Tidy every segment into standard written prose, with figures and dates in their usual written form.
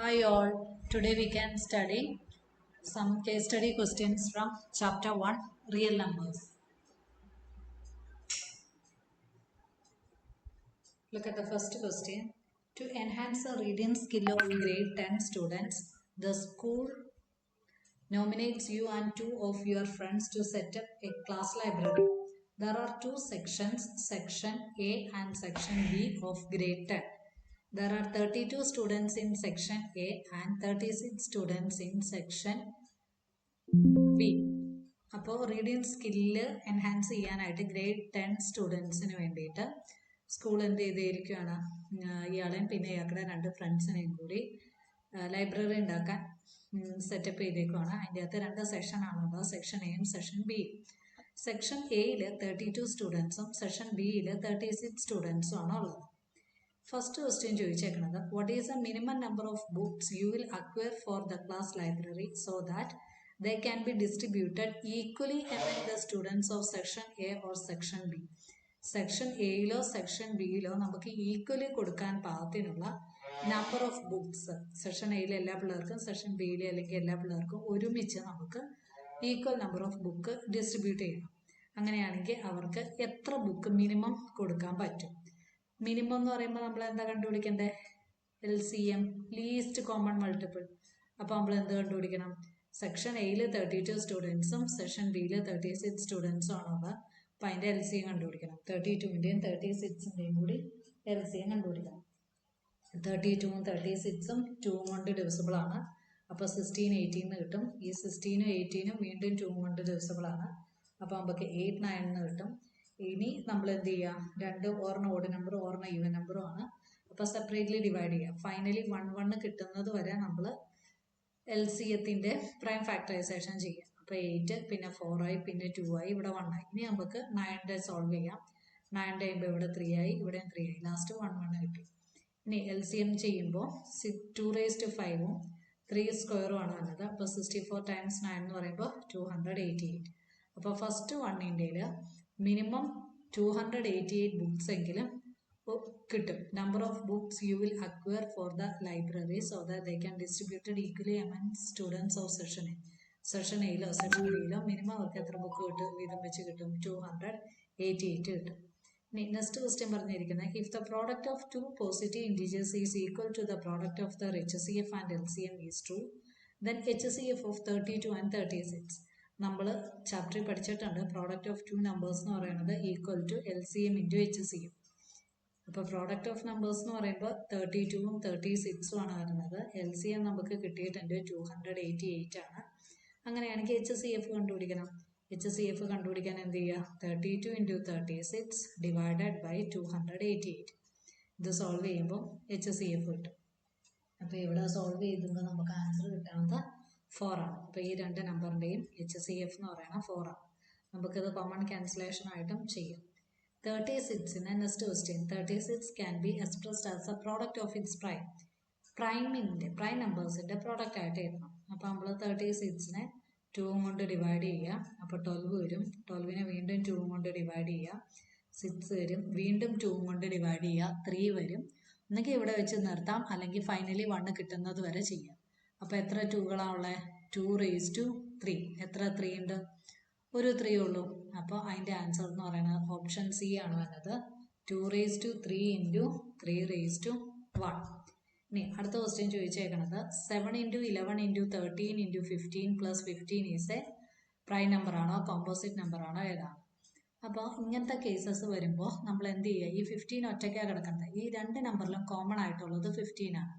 Hi all, today we can study some case study questions from chapter 1 Real Numbers. Look at the first question. To enhance the reading skill of grade 10 students, the school nominates you and two of your friends to set up a class library. There are two sections, section A and section B of grade 10. There are 32 students in section A and 36 students in section B. അപ്പോൾ reading skill enhance ചെയ്യാനായിട്ട് grade 10 സ്റ്റുഡൻസിന് വേണ്ടിയിട്ട് school എന്ത് ചെയ്തിരിക്കുകയാണ്, ഇയാളെയും പിന്നെ ഇയാളുടെ രണ്ട് ഫ്രണ്ട്സിനെയും കൂടി ലൈബ്രറി ഉണ്ടാക്കാൻ സെറ്റപ്പ് ചെയ്തേക്കുവാണ്. അതിൻ്റെ അകത്ത് രണ്ട് സെക്ഷനാണുള്ളത്, സെക്ഷൻ എയും സെക്ഷൻ ബിയും. സെക്ഷൻ എയിൽ 32 സ്റ്റുഡൻസും സെക്ഷൻ ബിയിൽ 36 സ്റ്റുഡൻസും ആണ് ഉള്ളത്. ഫസ്റ്റ് ക്വസ്റ്റ്യൻ ചോദിച്ചേക്കുന്നത്, what is the minimum number of books you will acquire for the class library so that they can be distributed equally among the students of section A or section B. Section എയിലോ section ബിയിലോ നമുക്ക് equally കൊടുക്കാൻ പാകത്തിനുള്ള number of books section എയിലെ എല്ലാ പിള്ളേർക്കും section ബിയിലെ അല്ലെങ്കിൽ എല്ലാ പിള്ളേർക്കും ഒരുമിച്ച് നമുക്ക് equal number of book distribute ചെയ്യണം. അങ്ങനെയാണെങ്കിൽ അവർക്ക് എത്ര ബുക്ക് മിനിമം കൊടുക്കാൻ പറ്റും? മിനിമം എന്ന് പറയുമ്പോൾ നമ്മൾ എന്താ കണ്ടുപിടിക്കേണ്ടത്? LCM, least common multiple. അപ്പോൾ നമ്മൾ എന്ത് കണ്ടുപിടിക്കണം? സെക്ഷൻ എയിൽ 32 സ്റ്റുഡൻസും സെക്ഷൻ ബിയിൽ 36 സ്റ്റുഡൻസും ആണുള്ളത്. അപ്പം അതിൻ്റെ LCM കണ്ടുപിടിക്കണം. 32ൻ്റെയും 36ൻ്റെയും കൂടി LCM കണ്ടുപിടിക്കണം. 32ഉം 36ഉം 2 കൊണ്ട് ഡിവിസിബിൾ ആണ്. അപ്പോൾ 16 18 കിട്ടും. ഈ 16ഉം 18ഉം വീണ്ടും 2 കൊണ്ട് ഡിവിസിബിൾ ആണ്. അപ്പോൾ നമുക്ക് 8 9 കിട്ടും. ഇനി നമ്മൾ എന്ത് ചെയ്യുക? രണ്ട് or no odd number or no even നമ്പറും ആണ്. അപ്പോൾ സെപ്പറേറ്റ്ലി ഡിവൈഡ് ചെയ്യുക. ഫൈനലി 1 1 കിട്ടുന്നത് വരെ നമ്മൾ LCMത്തിൻ്റെ പ്രൈം ഫാക്ടറൈസേഷൻ ചെയ്യാം. അപ്പോൾ 8 പിന്നെ 4 ആയി പിന്നെ 2 ആയി ഇവിടെ 1 ആയി. ഇനി നമുക്ക് 9 സോൾവ് ചെയ്യാം. 9 കഴിയുമ്പോൾ ഇവിടെ 3 ആയി ഇവിടെ 3 ആയി. ലാസ്റ്റ് 1 1 കിട്ടി. ഇനി LCM ചെയ്യുമ്പോൾ 2⁵5ഉം 3 സ്ക്വയറും ആണ് വന്നത്. അപ്പോൾ 64 ടൈംസ് 9 എന്ന് പറയുമ്പോൾ 288. അപ്പോൾ ഫസ്റ്റ് വണ്ണിൻ്റെയിൽ മിനിമം 288 ബുക്സ് എങ്കിലും കിട്ടും. Number of books you will acquire for the library so that they can distributed equally among students of section A. Section എയിലോ സെക്ഷൻ ബിയിലോ മിനിമം അവർക്ക് എത്ര ബുക്ക് കിട്ടും? വീതം വെച്ച് കിട്ടും. 288 കിട്ടും. ഇനി നെക്സ്റ്റ് ക്വസ്റ്റ്യൻ പറഞ്ഞിരിക്കുന്നത്, if the product of two positive integers is equal to the product of their HCF and LCM is true, then HCF of 32 and 36. നമ്മൾ ചാപ്റ്ററിൽ പഠിച്ചിട്ടുണ്ട്, പ്രോഡക്റ്റ് ഓഫ് ടു നമ്പേഴ്സ് എന്ന് പറയുന്നത് equal to LCM into HCF. അപ്പോൾ product of numbers എന്ന് പറയുമ്പോൾ 32ഉം 36ഉം ആണ് വരുന്നത്. LCM നമുക്ക് കിട്ടിയിട്ടുണ്ട് 288 ആണ്. അങ്ങനെയാണെങ്കിൽ HCF കണ്ടുപിടിക്കണം. HCF കണ്ടുപിടിക്കാൻ എന്ത് ചെയ്യുക? 32 ഇൻറ്റു 36 ഡിവൈഡഡ് ബൈ 288. ഇത് സോൾവ് ചെയ്യുമ്പോൾ HCF കിട്ടും. അപ്പോൾ ഇവിടെ സോൾവ് ചെയ്തുമ്പോൾ നമുക്ക് ആൻസർ കിട്ടുന്നത് 4 ആണ്. അപ്പോൾ ഈ രണ്ട് നമ്പറിൻ്റെയും HCF എന്ന് പറയുന്നത് 4 ആണ്. നമുക്കിത് കോമൺ ക്യാൻസലേഷൻ ആയിട്ടും ചെയ്യാം. 36ന് next question, 36 can be expressed as a product of its prime. Prime നമ്പേഴ്സിൻ്റെ പ്രോഡക്റ്റ് ആയിട്ട് എഴുതണം. അപ്പോൾ നമ്മൾ 36നെ 2 കൊണ്ട് ഡിവൈഡ് ചെയ്യുക. അപ്പോൾ 12 വരും. 12നെ വീണ്ടും 2 കൊണ്ട് ഡിവൈഡ് ചെയ്യുക. 6 വരും. വീണ്ടും 2 കൊണ്ട് ഡിവൈഡ് ചെയ്യുക. 3 വരും. ഒന്നെങ്കിൽ ഇവിടെ വെച്ച് നിർത്താം, അല്ലെങ്കിൽ ഫൈനലി 1 കിട്ടുന്നത് വരെ ചെയ്യാം. അപ്പോൾ എത്ര 2കളാണ് ഉള്ളത്? 2⁻3. എത്ര 3 ഉണ്ട്? ഒരു 3 ഉള്ളൂ. അപ്പോൾ അതിൻ്റെ ആൻസർ എന്ന് പറയുന്നത് ഓപ്ഷൻ സി ആണ് വരുന്നത്. 2⁻3 ഇൻറ്റു 3⁻1. ഇനി അടുത്ത ക്വസ്റ്റ്യൻ ചോദിച്ചേക്കണത്, 7 into 11 into 13 into 15 plus 15 is a prime number ആണോ കോമ്പോസിറ്റ് നമ്പർ ആണോ ഏതാണ്? അപ്പോൾ ഇങ്ങനത്തെ കേസസ് വരുമ്പോൾ നമ്മൾ എന്ത് ചെയ്യുക? ഈ 15 ഒറ്റയ്ക്കാണ് കിടക്കുന്നത്. ഈ രണ്ട് നമ്പറിലും കോമൺ ആയിട്ടുള്ളത് 15 ആണ്.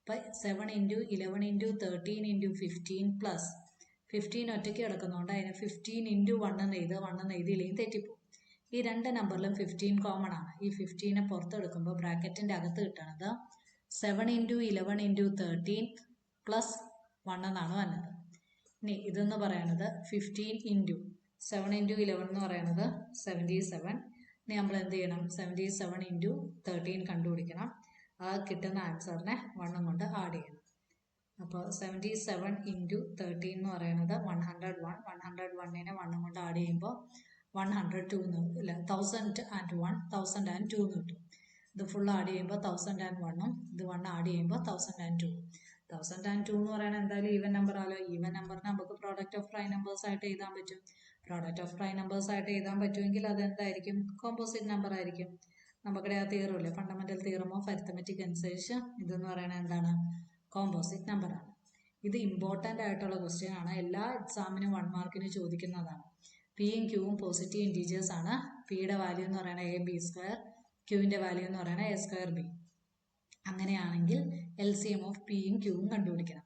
അപ്പോൾ 7 ഇൻറ്റു 11 ഇൻറ്റു 13 ഇൻറ്റു 15 പ്ലസ് 15 ഒറ്റയ്ക്ക് കിടക്കുന്നതുകൊണ്ട് അതിന് 15 ഇൻറ്റു 1 എഴുതിയില്ലെങ്കിൽ തെറ്റിപ്പോവും. ഈ രണ്ട് നമ്പറിലും 15 കോമൺ ആണ്. ഈ 15നെ പുറത്തെടുക്കുമ്പോൾ ബ്രാക്കറ്റിൻ്റെ അകത്ത് കിട്ടണത് 7 ഇൻറ്റു 11 ഇൻറ്റു 13 പ്ലസ് 1 എന്നാണ് വന്നത്. ഇനി ഇതെന്ന് പറയണത് 15 ഇൻറ്റു 7 ഇൻറ്റു 11 എന്ന് പറയുന്നത് 77. ഇനി നമ്മൾ എന്ത് ചെയ്യണം? 77 ഇൻറ്റു 13 കണ്ടുപിടിക്കണം. ആ കിട്ടുന്ന ആൻസറിനെ 1 കൊണ്ട് ആഡ് ചെയ്യണം. അപ്പോൾ 77 ഇൻറ്റു 13 എന്ന് പറയുന്നത് 101. 101നെ 1 കൊണ്ട് ആഡ് ചെയ്യുമ്പോൾ 102 അല്ല 1001 1002 കിട്ടും. ഇത് ഫുൾ ആഡ് ചെയ്യുമ്പോൾ 1001ഉം ഇത് 1 ആഡ് ചെയ്യുമ്പോൾ 1002. 1002 എന്ന് പറയുന്നത് എന്തായാലും ഈവൻ നമ്പർ ആണല്ലോ. ഈവൻ നമ്പറിന് നമുക്ക് പ്രോഡക്റ്റ് ഓഫ് പ്രൈം നമ്പേഴ്സ് ആയിട്ട് എഴുതാൻ പറ്റും. പ്രോഡക്റ്റ് ഓഫ് പ്രൈം നമ്പേഴ്സ് ആയിട്ട് എഴുതാൻ പറ്റുമെങ്കിൽ അതെന്തായിരിക്കും? കോമ്പോസിറ്റ് നമ്പർ ആയിരിക്കും. നമുക്കിടെ ആ തിയറം ഇല്ലേ, ഫണ്ടമെന്റൽ തിയറം ഓഫ് അരിത്തമെറ്റിക് അനുസരിച്ച് ഇതെന്ന് പറയുന്നത് എന്താണ്? കോമ്പോസിറ്റ് നമ്പറാണ്. ഇത് ഇമ്പോർട്ടൻ്റ് ആയിട്ടുള്ള ക്വസ്റ്റ്യൻ ആണ്. എല്ലാ എക്സാമിനും 1 മാർക്കിന് ചോദിക്കുന്നതാണ്. പിയും ക്യൂവും പോസിറ്റീവ് ഇൻറ്റീജേഴ്സ് ആണ്. പിയുടെ വാല്യൂ എന്ന് പറയുന്നത് AB², ക്യൂവിൻ്റെ വാല്യൂ എന്ന് പറയുന്നത് A²B. അങ്ങനെയാണെങ്കിൽ LCM ഓഫ് പിയും ക്യൂവും കണ്ടുപിടിക്കണം.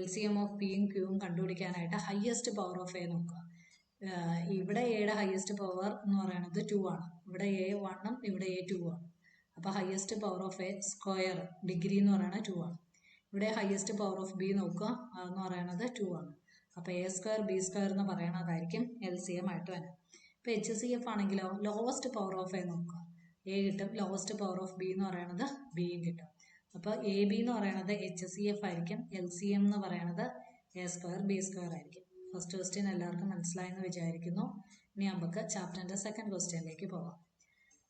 LCM ഓഫ് പിയും ക്യൂവും കണ്ടുപിടിക്കാനായിട്ട് ഹയസ്റ്റ് പവർ ഓഫ് എ നോക്കുക. ഇവിടെ എയുടെ ഹയസ്റ്റ് പവർ എന്ന് പറയുന്നത് 2 ആണ്. ഇവിടെ A1 ഇവിടെ A2 ആണ്. അപ്പോൾ highest power of A square degree എന്ന് പറയുന്നത് 2 ആണ്. ഇവിടെ ഹയസ്റ്റ് പവർ ഓഫ് ബി നോക്കുക, അതെന്ന് പറയുന്നത് 2 ആണ്. അപ്പോൾ A² B² എന്ന് പറയുന്നതായിരിക്കും LCM ആയിട്ട് വരാം. ഇപ്പോൾ HCF ആണെങ്കിലോ ലോവസ്റ്റ് പവർ ഓഫ് എ നോക്കുക, എ കിട്ടും. ലോവസ്റ്റ് പവർ ഓഫ് ബി എന്ന് പറയുന്നത് ബിയും കിട്ടും. അപ്പോൾ AB എന്ന് പറയുന്നത് HCF ആയിരിക്കും. LCM എന്ന് പറയുന്നത് A² B² ആയിരിക്കും. ഫസ്റ്റ് ക്വസ്റ്റ്യൻ എല്ലാവർക്കും മനസ്സിലായെന്ന് വിചാരിക്കുന്നു. ഇനി നമുക്ക് ചാപ്റ്ററിൻ്റെ സെക്കൻഡ് ക്വസ്റ്റ്യനിലേക്ക് പോകാം.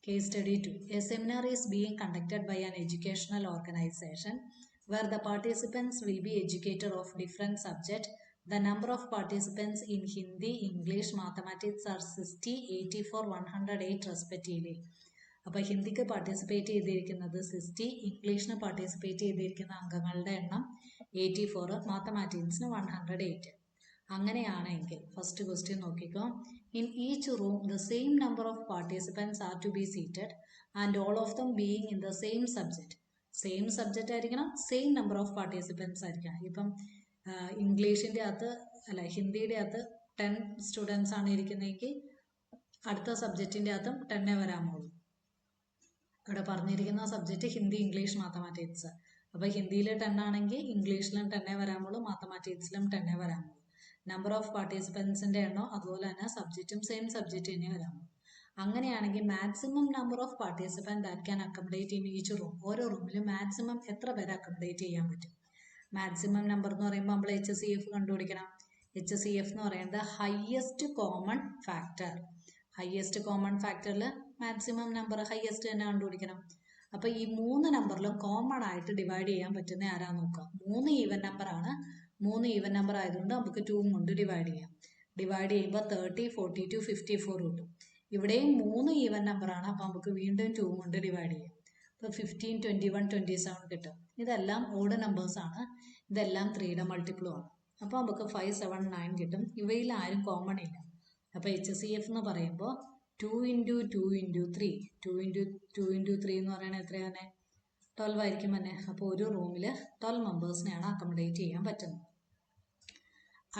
Case study 2. A seminar is being conducted by an educational organization where the participants will be educated of different subjects. The number of participants in Hindi, English, Mathematics are 60, 84, 108 respectively. അപ്പോൾ ഹിന്ദിക്ക് participate ചെയ്തിരിക്കുന്നത് 60, ഇംഗ്ലീഷിന് participate ചെയ്തിരിക്കുന്ന അംഗങ്ങളുടെ എണ്ണം 84, മാത്തമാറ്റിക്സിന് 108. അങ്ങനെയാണെങ്കിൽ first question നോക്കിക്കോ. In each room the same number of participants are to be seated and all of them being in the same subject. Same subject ആയിരിക്കണം, സെയിം നമ്പർ ഓഫ് പാർട്ടിസിപ്പൻസ് ആയിരിക്കണം. ഇപ്പം ഇംഗ്ലീഷിൻ്റെ അകത്ത് ഹിന്ദിയുടെ അകത്ത് 10 സ്റ്റുഡൻസ് ആണ് ഇരിക്കുന്നതെങ്കിൽ അടുത്ത സബ്ജക്റ്റിൻ്റെ അകത്തും 10 വരാമുള്ളൂ. ഇവിടെ പറഞ്ഞിരിക്കുന്ന സബ്ജക്റ്റ് ഹിന്ദി, ഇംഗ്ലീഷ്, മാത്തമാറ്റിക്സ്. അപ്പോൾ ഹിന്ദിയിൽ 10 ആണെങ്കിൽ ഇംഗ്ലീഷിലും 10 വരാമുള്ളൂ, മാത്തമാറ്റിക്സിലും 10 വരാമുള്ളൂ. നമ്പർ ഓഫ് പാർട്ടിസിപ്പൻസിൻ്റെ എണ്ണോ അതുപോലെ തന്നെ സബ്ജക്റ്റും സെയിം സബ്ജക്റ്റ് തന്നെ വരാമുള്ളൂ. അങ്ങനെയാണെങ്കിൽ maximum number of participant that can accommodate in each room. ഓരോ റൂമിലും മാക്സിമം എത്ര പേരെ അക്കോമഡേറ്റ് ചെയ്യാൻ പറ്റും? മാക്സിമം നമ്പർ എന്ന് പറയുമ്പോൾ നമ്മൾ HCF കണ്ടുപിടിക്കണം. HCF എന്ന് പറയുന്നത് highest common factor. Highest common ഫാക്ടറിൽ മാക്സിമം നമ്പർ ഹയസ്റ്റ് തന്നെ കണ്ടുപിടിക്കണം. അപ്പോൾ ഈ 3 നമ്പറിലും കോമൺ ആയിട്ട് ഡിവൈഡ് ചെയ്യാൻ പറ്റുന്ന ആരാന്ന് നോക്കാം. 3 ഈവൻ നമ്പറാണ്. 3 ഈവൻ നമ്പർ ആയതുകൊണ്ട് നമുക്ക് 2 കൊണ്ട് ഡിവൈഡ് ചെയ്യാം. ഡിവൈഡ് ചെയ്യുമ്പോൾ 30, 42, 54 കിട്ടും. ഇവിടെയും 3 ഈവൻ നമ്പറാണ്. അപ്പോൾ നമുക്ക് വീണ്ടും 2 കൊണ്ട് ഡിവൈഡ് ചെയ്യാം. അപ്പോൾ 15, 21, 27 കിട്ടും. ഇതെല്ലാം ഓഡ് നമ്പേഴ്സാണ്. ഇതെല്ലാം 3യുടെ മൾട്ടിപ്പിളും ആണ്. അപ്പോൾ നമുക്ക് 5, 7, 9 കിട്ടും. ഇവയിൽ ആരും കോമൺ ഇല്ല. അപ്പോൾ HCF എന്ന് പറയുമ്പോൾ 2 × 2 × 3, 2 × 2 × 3 എന്ന് പറയുന്നത് എത്രയാണ്? 12 ആയിരിക്കും തന്നെ. അപ്പോൾ ഒരു റൂമിൽ 12 മെമ്പേഴ്സിനെയാണ് അക്കോമഡേറ്റ് ചെയ്യാൻ പറ്റുന്നത്.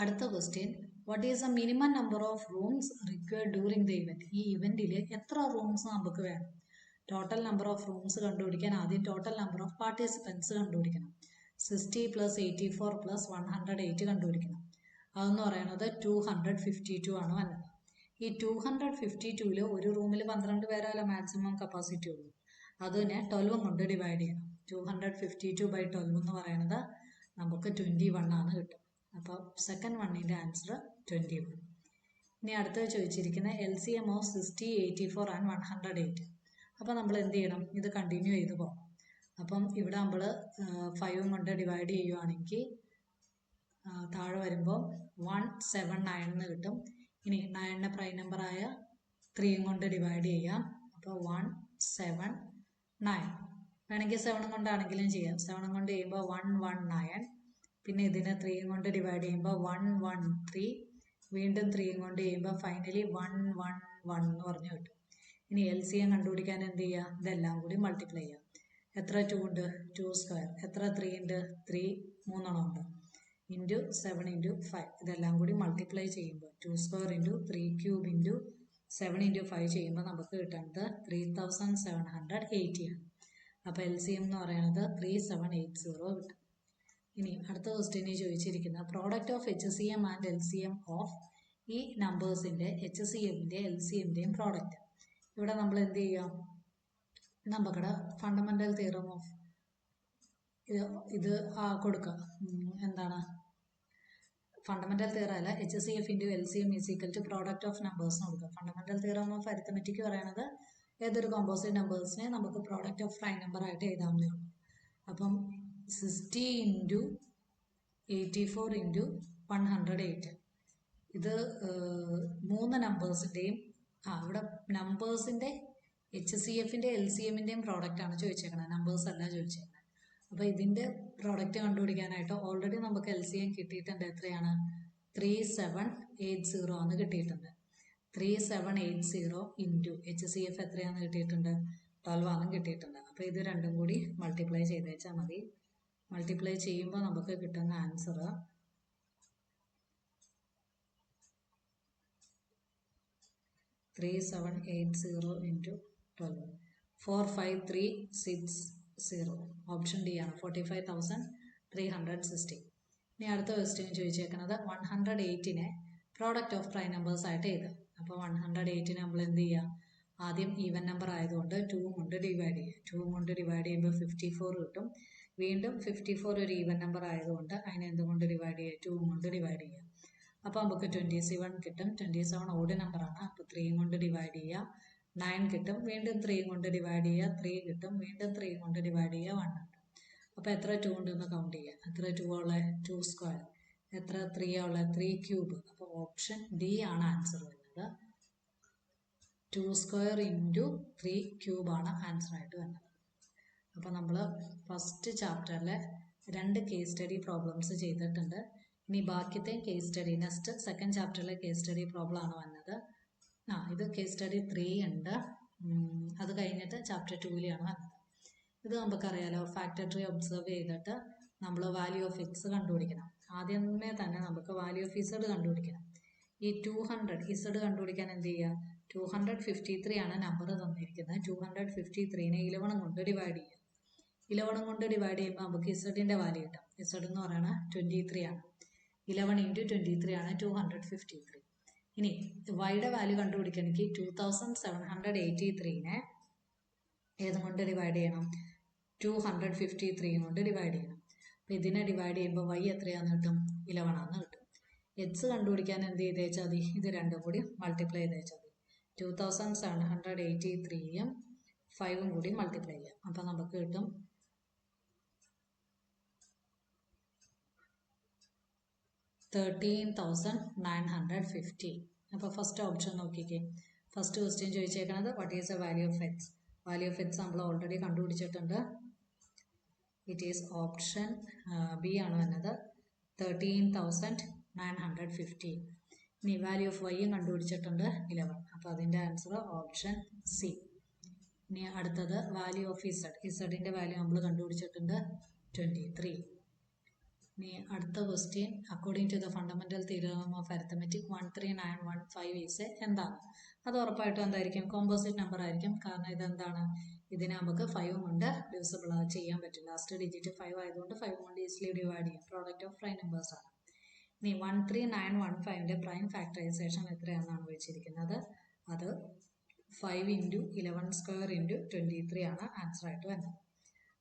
അടുത്ത question, what is the minimum number of rooms required during the event? ഈ ഇവൻറ്റിൽ എത്ര റൂംസ് നമുക്ക് വേണം? ടോട്ടൽ നമ്പർ ഓഫ് റൂംസ് കണ്ടുപിടിക്കാൻ ആദ്യം ടോട്ടൽ നമ്പർ ഓഫ് പാർട്ടിസിപ്പൻസ് കണ്ടുപിടിക്കണം. 60 + 84 + 108 കണ്ടുപിടിക്കണം. അതെന്ന് പറയുന്നത് 252 ആണ് വന്നത്. ഈ 252ൽ ഒരു റൂമിൽ 12 പേരല്ല മാക്സിമം കപ്പാസിറ്റി ഉള്ളൂ. അതിനെ 12 കൊണ്ട് ഡിവൈഡ് ചെയ്യണം. 252/12 എന്ന് പറയുന്നത് നമുക്ക് 21 ആണ് കിട്ടും. അപ്പോൾ സെക്കൻഡ് വണ്ണിൻ്റെ ആൻസർ 21. ഇനി അടുത്തത് ചോദിച്ചിരിക്കുന്ന LCM ഓഫ് 60, 84 ആൻഡ് 108. അപ്പോൾ നമ്മൾ എന്ത് ചെയ്യണം? ഇത് കണ്ടിന്യൂ ചെയ്ത് പോകാം. അപ്പം ഇവിടെ നമ്മൾ 5 കൊണ്ട് ഡിവൈഡ് ചെയ്യുവാണെങ്കിൽ താഴെ വരുമ്പോൾ 179 എന്ന് കിട്ടും. ഇനി 9നെ പ്രൈം നമ്പറായ 3 കൊണ്ട് ഡിവൈഡ് ചെയ്യാം. അപ്പോൾ 179. വേണമെങ്കിൽ 7 കൊണ്ടാണെങ്കിലും ചെയ്യാം. 7 കൊണ്ട് ചെയ്യുമ്പോൾ 119. പിന്നെ ഇതിനെ 3 കൊണ്ട് ഡിവൈഡ് ചെയ്യുമ്പോൾ 113. വീണ്ടും 3 കൊണ്ട് ചെയ്യുമ്പോൾ ഫൈനലി 111 എന്ന് പറഞ്ഞു കിട്ടും. ഇനി LCM കണ്ടുപിടിക്കാൻ എന്ത് ചെയ്യുക? ഇതെല്ലാം കൂടി മൾട്ടിപ്ലൈ ചെയ്യാം. എത്ര 2 ഉണ്ട്? 2². എത്ര 3 ഉണ്ട്? 3 3 ഉണ്ട്. ഇൻറ്റു 7 × 5. ഇതെല്ലാം കൂടി മൾട്ടിപ്ലൈ ചെയ്യുമ്പോൾ 2² × 3³ × 7 × 5 ചെയ്യുമ്പോൾ നമുക്ക് കിട്ടുന്നത് 3780 ആണ്. അപ്പോൾ LCM എന്ന് പറയുന്നത് 3780 കിട്ടും. ഇനി അടുത്ത ക്വസ്റ്റ്യനിൽ ചോദിച്ചിരിക്കുന്ന product of HCM and LCM of ഈ നമ്പേഴ്സിൻ്റെ HCMൻ്റെ LCMൻ്റെയും പ്രോഡക്റ്റ്. ഇവിടെ നമ്മൾ എന്ത് ചെയ്യാം? നമുക്കിവിടെ ഫണ്ടമെൻ്റൽ തിയറം ഓഫ് ഇത് കൊടുക്കുക. എന്താണ്? ഫണ്ടമെൻ്റൽ തിയറം അല്ല, HCF × LCM = product of numbers കൊടുക്കുക. ഫണ്ടമെൻ്റൽ തിയറം ഓഫ് അരിത്തമെറ്റിക് പറയുന്നത് ഏതൊരു കോമ്പോസിറ്റ് നമ്പേഴ്സിനെ നമുക്ക് പ്രോഡക്റ്റ് ഓഫ് പ്രൈം നമ്പർ ആയിട്ട് എഴുതാവുന്നേ ഉള്ളൂ. അപ്പം 60 × 84 ഇൻറ്റു 108. ഇത് 3 നമ്പേഴ്സിൻ്റെയും ഇവിടെ നമ്പേഴ്സിൻ്റെ HCFൻ്റെ LCMൻ്റെയും പ്രോഡക്റ്റാണ് ചോദിച്ചേക്കുന്നത്, നമ്പേഴ്സ് അല്ല ചോദിച്ചേക്കുന്നത്. അപ്പോൾ ഇതിൻ്റെ പ്രോഡക്റ്റ് കണ്ടുപിടിക്കാനായിട്ട് ഓൾറെഡി നമുക്ക് LCM കിട്ടിയിട്ടുണ്ട്. എത്രയാണ്? 3780 ആണ് കിട്ടിയിട്ടുണ്ട്. 3780 ഇൻറ്റു HCF എത്രയാണെന്ന് കിട്ടിയിട്ടുണ്ട്? 12 ആണ് കിട്ടിയിട്ടുണ്ട്. അപ്പോൾ ഇത് രണ്ടും കൂടി മൾട്ടിപ്ലൈ ചെയ്തേച്ചാൽ മതി. മൾട്ടിപ്ലൈ ചെയ്യുമ്പോൾ നമുക്ക് കിട്ടുന്ന ആൻസർ 3780 ഇൻറ്റു 12 45360. ഓപ്ഷൻ ഡി ആണ്, 45,360. ഇനി അടുത്ത ക്വസ്റ്റ്യൻ ചോദിച്ചേക്കുന്നത് 108നെ പ്രോഡക്റ്റ് ഓഫ് പ്രൈം നമ്പേഴ്സ് ആയിട്ട് എഴുതുക. അപ്പോൾ 108നെ നമ്മൾ എന്ത് ചെയ്യുക? ആദ്യം ഈവൻ നമ്പർ ആയതുകൊണ്ട് 2 കൊണ്ട് ഡിവൈഡ് ചെയ്യുക. 2 കൊണ്ട് ഡിവൈഡ് ചെയ്യുമ്പോൾ 54 കിട്ടും. വീണ്ടും 54 ഒരു ഈവൻ നമ്പർ ആയതുകൊണ്ട് അതിനെ എന്തുകൊണ്ട് ഡിവൈഡ് ചെയ്യുക? 2 കൊണ്ട് ഡിവൈഡ് ചെയ്യുക. അപ്പോൾ നമുക്ക് 27 കിട്ടും. 27 ഓഡ് നമ്പറാണ്. അപ്പോൾ 3 കൊണ്ട് ഡിവൈഡ് ചെയ്യുക, 9 കിട്ടും. വീണ്ടും 3 കൊണ്ട് ഡിവൈഡ് ചെയ്യുക, 3 കിട്ടും. വീണ്ടും 3 കൊണ്ട് ഡിവൈഡ് ചെയ്യുക, 1 കിട്ടും. അപ്പോൾ എത്ര 2 ഉണ്ടെന്ന് കൗണ്ട് ചെയ്യുക. എത്ര 2 ഉള്ളത്? 2 സ്ക്വയർ. എത്ര 3 ഉള്ളത്? 3 ക്യൂബ്. അപ്പോൾ ഓപ്ഷൻ ഡി ആണ് ആൻസർ വരുന്നത്. 2 സ്ക്വയർ ഇൻറ്റു 3 ക്യൂബാണ് ആൻസർ ആയിട്ട് വരുന്നത്. അപ്പോൾ നമ്മൾ ഫസ്റ്റ് ചാപ്റ്ററിലെ 2 കേസ് സ്റ്റഡി പ്രോബ്ലംസ് ചെയ്തിട്ടുണ്ട്. ഇനി ബാക്കിയത്തെ കേസ് സ്റ്റഡി നെക്സ്റ്റ് സെക്കൻഡ് ചാപ്റ്ററിലെ കേസ് സ്റ്റഡി പ്രോബ്ലം ആണ് വന്നത്. ഇത് കേസ് സ്റ്റഡി 3 ഉണ്ട്. അത് കഴിഞ്ഞിട്ട് ചാപ്റ്റർ 2ലാണ് വന്നത്. ഇത് നമുക്കറിയാലോ, ഫാക്ടർ ട്രീ ഒബ്സർവ് ചെയ്തിട്ട് നമ്മൾ വാല്യൂ ഓഫ് എക്സ് കണ്ടുപിടിക്കണം. ആദ്യമേ തന്നെ നമുക്ക് വാല്യൂ ഓഫ് ഇസഡ് കണ്ടുപിടിക്കണം. ഈ 200 ഇസഡ് കണ്ടുപിടിക്കാൻ എന്ത് ചെയ്യുക? 253 ആണ് നമ്പർ തന്നിരിക്കുന്നത്. 253നെ 11 കൊണ്ട് ഡിവൈഡ് ചെയ്യുക. 11 കൊണ്ട് ഡിവൈഡ് ചെയ്യുമ്പോൾ നമുക്ക് ഇസഡിൻ്റെ വാല്യൂ കിട്ടും. ഇസഡ് എന്ന് പറയുന്നത് 23 ആണ്. 11 ഇൻറ്റു 23 ആണ് 253. ഇനി വൈയുടെ വാല്യൂ കണ്ടുപിടിക്കണമെങ്കിൽ 2783നെ ഏതും കൊണ്ട് ഡിവൈഡ് ചെയ്യണം? 253 കൊണ്ട് ഡിവൈഡ് ചെയ്യണം. അപ്പോൾ ഇതിനെ ഡിവൈഡ് ചെയ്യുമ്പോൾ വൈ എത്രയാണെന്ന് കിട്ടും? 11 ആണെന്ന് കിട്ടും. എക്സ് കണ്ടുപിടിക്കാൻ എന്ത് ചെയ്തേച്ചാൽ മതി? ഇത് രണ്ടും കൂടി മൾട്ടിപ്ലൈ ചെയ്തേച്ചാൽ മതി. 2783യും 5ഉം കൂടി മൾട്ടിപ്ലൈ ചെയ്യാം. അപ്പോൾ നമുക്ക് കിട്ടും 13,950. അപ്പോൾ ഫസ്റ്റ് ഓപ്ഷൻ നോക്കിക്കേ. ഫസ്റ്റ് ക്വസ്റ്റ്യൻ ചോദിച്ചേക്കുന്നത് what is a value of x. Value of x നമ്മൾ ഓൾറെഡി കണ്ടുപിടിച്ചിട്ടുണ്ട്. ഇറ്റ് ഈസ് ഓപ്ഷൻ ബി ആണ് വന്നത്, 13,950. ഇനി വാല്യൂ ഓഫ് വൈയും കണ്ടുപിടിച്ചിട്ടുണ്ട് 11. അപ്പോൾ അതിൻ്റെ ആൻസർ ഓപ്ഷൻ സി. ഇനി അടുത്തത് വാല്യൂ ഓഫ് ഇസഡ്. ഇസഡിൻ്റെ വാല്യൂ നമ്മൾ കണ്ടുപിടിച്ചിട്ടുണ്ട് 23. ഇനി അടുത്ത question according to the fundamental theorem of arithmetic 13915 is എന്താണ്? അത് ഉറപ്പായിട്ടും എന്തായിരിക്കും? കോമ്പോസിറ്റ് നമ്പർ ആയിരിക്കും. കാരണം ഇതെന്താണ്? ഇതിനെ നമുക്ക് 5 കൊണ്ട് ഡിവിസിബിൾ ചെയ്യാൻ പറ്റും. ലാസ്റ്റ് ഡിജിറ്റ് 5 ആയതുകൊണ്ട് 5 കൊണ്ട് ഈസിലി ഡിവൈഡ് ചെയ്യാം. പ്രോഡക്റ്റ് ഓഫ് പ്രൈം നമ്പേഴ്സ് ആണ്. ഇനി 13915ൻ്റെ പ്രൈം ഫാക്ടറൈസേഷൻ എത്രയാണെന്നാണ് വെച്ചിരിക്കുന്നത്. അത് 5 ഇൻറ്റു 11 സ്ക്വയർ ഇൻറ്റു 23 ആണ് ആൻസർ ആയിട്ട് വരുന്നത്.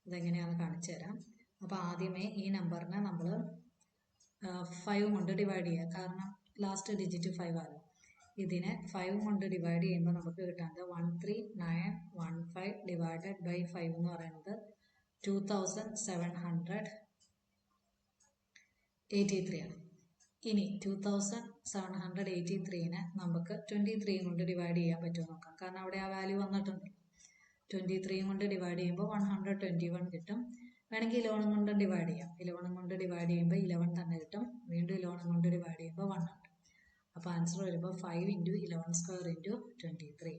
അതെങ്ങനെയാണെന്ന് കാണിച്ചു തരാം. അപ്പോൾ ആദ്യമേ ഈ നമ്പറിനെ നമ്മൾ 5 കൊണ്ട് ഡിവൈഡ് ചെയ്യുക. കാരണം ലാസ്റ്റ് ഡിജിറ്റ് 5 ആണ്. ഇതിനെ 5 കൊണ്ട് ഡിവൈഡ് ചെയ്യുമ്പോൾ നമുക്ക് കിട്ടുന്നത് 13915 ഡിവൈഡഡ് ബൈ 5 എന്ന് പറയുന്നത് 2783 ആണ്. ഇനി 2783നെ നമുക്ക് 23 കൊണ്ട് ഡിവൈഡ് ചെയ്യാൻ പറ്റുമോ നോക്കാം. കാരണം അവിടെ ആ വാല്യൂ വന്നിട്ടുണ്ട്. 23 കൊണ്ട് ഡിവൈഡ് ചെയ്യുമ്പോൾ 121 കിട്ടും. വേണമെങ്കിൽ 11 കൊണ്ട് ഡിവൈഡ് ചെയ്യാം. 11 കൊണ്ട് ഡിവൈഡ് ചെയ്യുമ്പോൾ 11 തന്നെ കിട്ടും. വീണ്ടും 11 കൊണ്ട് ഡിവൈഡ് ചെയ്യുമ്പോൾ 1 കിട്ടും. അപ്പോൾ ആൻസർ വരുമ്പോൾ 5 ഇൻറ്റു 11 സ്ക്വയർ ഇൻറ്റു 23.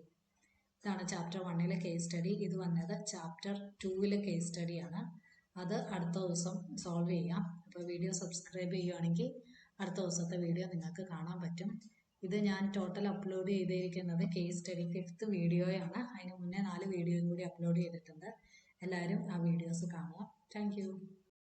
ഇതാണ് ചാപ്റ്റർ 1ലെ കേസ് സ്റ്റഡി. ഇത് വന്നത് ചാപ്റ്റർ 2ലെ കേസ് സ്റ്റഡിയാണ്. അത് അടുത്ത ദിവസം സോൾവ് ചെയ്യാം. അപ്പോൾ വീഡിയോ സബ്സ്ക്രൈബ് ചെയ്യുകയാണെങ്കിൽ അടുത്ത ദിവസത്തെ വീഡിയോ നിങ്ങൾക്ക് കാണാൻ പറ്റും. ഇത് ഞാൻ ടോട്ടൽ അപ്ലോഡ് ചെയ്തിരിക്കുന്നത് കേസ് സ്റ്റഡി 5th വീഡിയോയാണ്. അതിന് മുന്നേ 4 വീഡിയോയും കൂടി അപ്ലോഡ് ചെയ്തിട്ടുണ്ട്. എല്ലാവരും ആ വീഡിയോസ് കാണുക. Thank you.